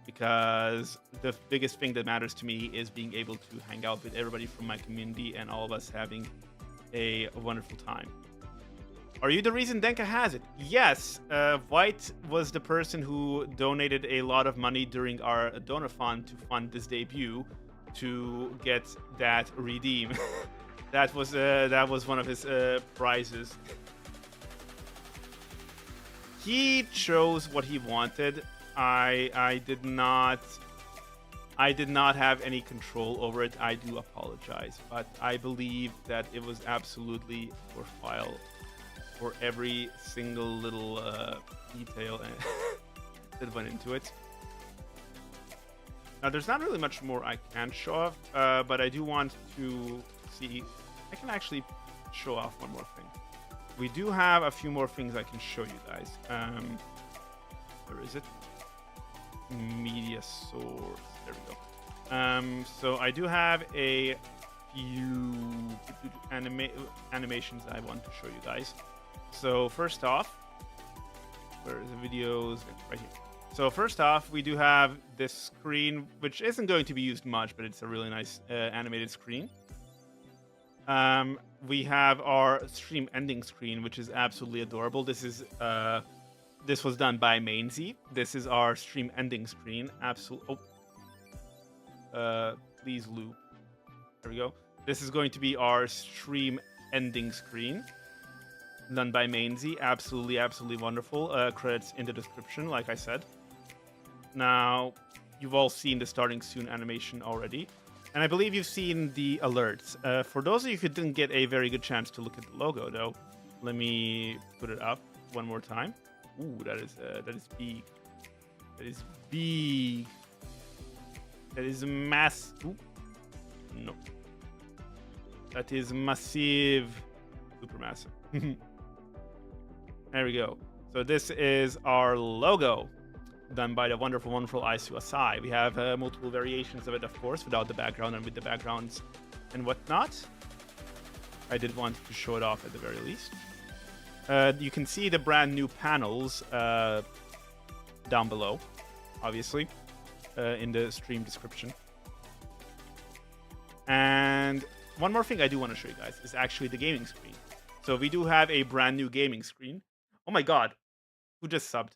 because the biggest thing that matters to me is being able to hang out with everybody from my community and all of us having a wonderful time. Are you the reason Denka has it? Yes. White was the person who donated a lot of money during our donathon to fund this debut to get that redeem. That was one of his prizes. He chose what he wanted. I did not have any control over it. I do apologize, but I believe that it was absolutely worthwhile for every single little detail that went into it. Now, there's not really much more I can show off, but I do want to see. I can actually show off one more thing. We do have a few more things I can show you guys. Where is it? Media source. There we go. So I do have a few animations I want to show you guys. So first off, where is the videos? Right here. So first off, we do have this screen, which isn't going to be used much, but it's a really nice animated screen. We have our stream ending screen, which is absolutely adorable. This was done by Mainzy. This is our stream ending screen. Please loop. There we go. This is going to be our stream ending screen, done by Mainzy. Absolutely wonderful. Credits in the description, like I said. Now, you've all seen the starting soon animation already. And I believe you've seen the alerts. For those of you who didn't get a very good chance to look at the logo, though, let me put it up one more time. Ooh, that is big. That is big. That is massive. No. That is massive. Super massive. There we go. So this is our logo, done by the wonderful Isu Asai. We have multiple variations of it, of course, without the background and with the backgrounds and whatnot. I did want to show it off at the very least. You can see the brand new panels down below, obviously, in the stream description. And one more thing I do want to show you guys is actually the gaming screen. So we do have a brand new gaming screen. Oh my god, who just subbed?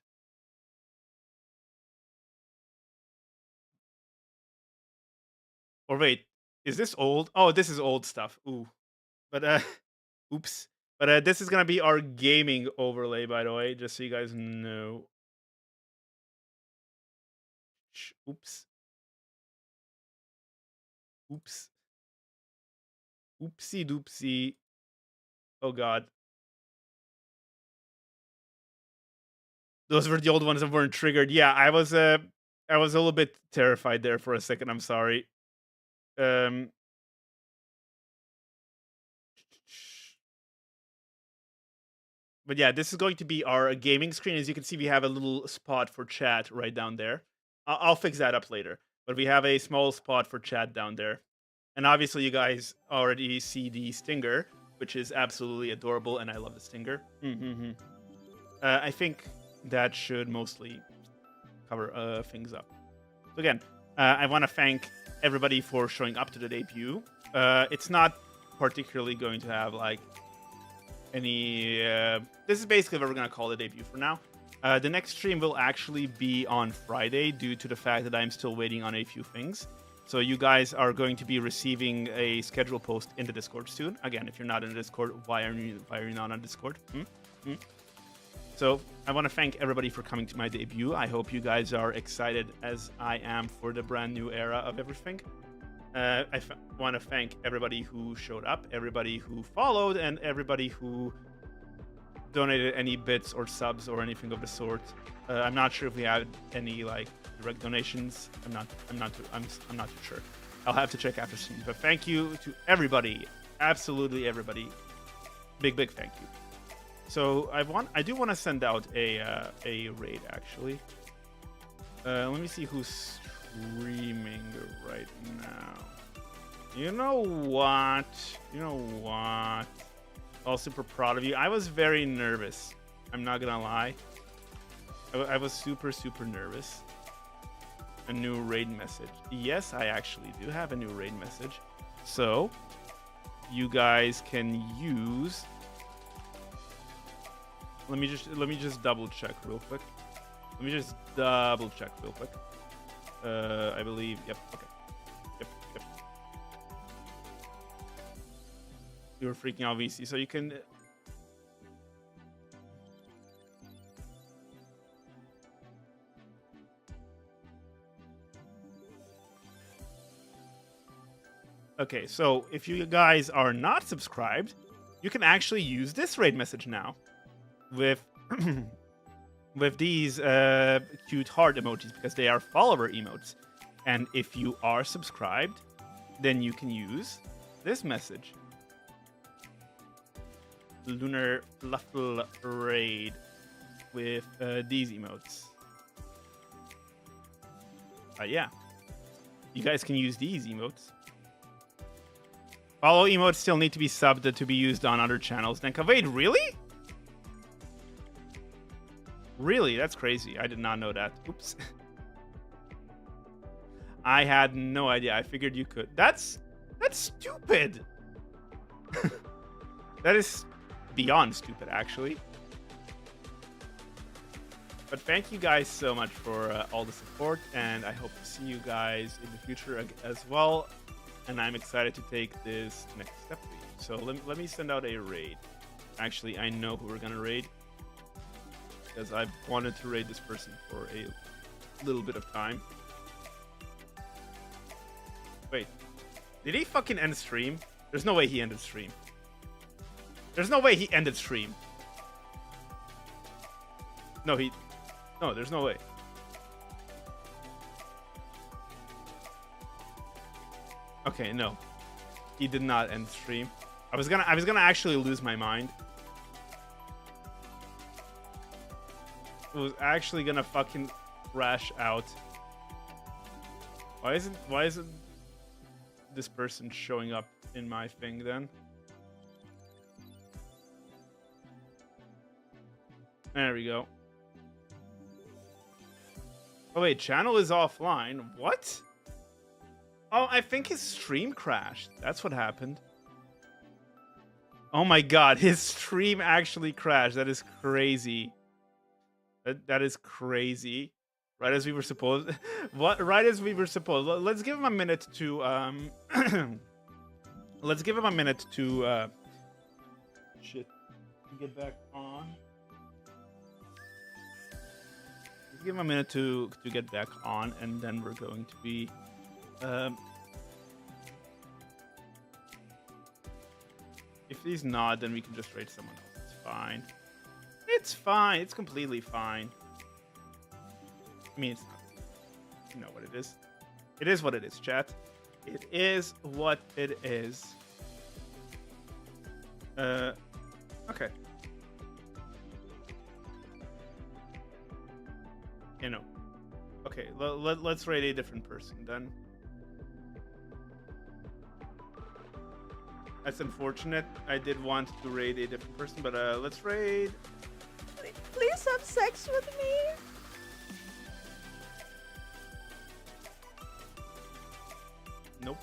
Or wait, is this old? Oh, this is old stuff. Ooh. But oops. But this is gonna be our gaming overlay, by the way, just so you guys know. Oops. Oops. Oopsie doopsie. Oh god. Those were the old ones that weren't triggered. Yeah, I was a little bit terrified there for a second. I'm sorry. But yeah, this is going to be our gaming screen. As you can see, we have a little spot for chat right down there. I'll fix that up later. But we have a small spot for chat down there. And obviously, you guys already see the stinger, which is absolutely adorable, and I love the stinger. I think that should mostly cover things up. So again, I want to thank everybody for showing up to the debut. It's not particularly going to have like any. This is basically what we're gonna call the debut for now. The next stream will actually be on Friday due to the fact that I'm still waiting on a few things. So you guys are going to be receiving a schedule post in the Discord soon. Again, if you're not in the Discord, why are you not on Discord? So I want to thank everybody for coming to my debut. I hope you guys are excited as I am for the brand new era of everything. I want to thank everybody who showed up, everybody who followed, and everybody who donated any bits or subs or anything of the sort. I'm not sure if we had any like direct donations. I'm not too sure. I'll have to check after stream. But thank you to everybody, absolutely everybody. Big thank you. So I do want to send out a raid actually. Let me see who's streaming right now. You know what? I was super proud of you. I was very nervous. I'm not gonna lie. I was super nervous. A new raid message. Yes, I actually do have a new raid message. So you guys can use Let me just double check real quick. Let me just double check real quick. I believe. Yep. Okay. Yep. You were freaking out, VC. So you can. Okay, so if you guys are not subscribed, you can actually use this raid message now with with these cute heart emojis because they are follower emotes. And if you are subscribed, then you can use this message. Lunar Fluffle raid with these emotes. Yeah. You guys can use these emotes. Follow emotes still need to be subbed to be used on other channels. Then wait, really? Really? That's crazy. I did not know that. Oops. I had no idea. I figured you could. That's stupid. That is beyond stupid, actually. But thank you guys so much for all the support, and I hope to see you guys in the future as well. And I'm excited to take this next step for you. So let me send out a raid. Actually, I know who we're gonna raid because I've wanted to raid this person for a little bit of time. Wait, did he fucking end stream? There's no way he ended stream. There's no way he ended stream. No, there's no way. Okay, no. He did not end stream. I was gonna actually lose my mind. I was actually gonna fucking crash out. Why isn't this person showing up in my thing then? There we go. Oh wait, channel is offline. What? Oh, I think his stream crashed. That's what happened. Oh my god, his stream actually crashed. That is crazy. That is crazy. Right as we were supposed. What? Right as we were supposed. Let's give him a minute to let's give him a minute to shit. Get back on. Let's give him a minute to get back on, and then we're going to be if he's not, then we can just raid someone else. It's fine. It's fine. It's completely fine. I mean, it's not. You know what it is. It is what it is, chat. It is what it is. Okay. You know. Okay, let's raid a different person then. That's unfortunate. I did want to raid a different person, but let's raid. Please have sex with me. Nope.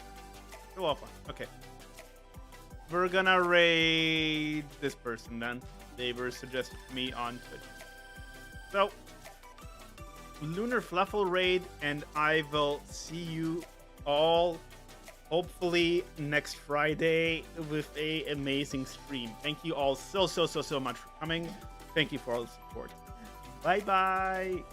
Still offline. Okay. We're gonna raid this person then. They were suggested to me on Twitch. So, Lunar Fluffle raid, and I will see you all hopefully next Friday with a amazing stream. Thank you all so much for coming. Thank you for all the support. Bye bye.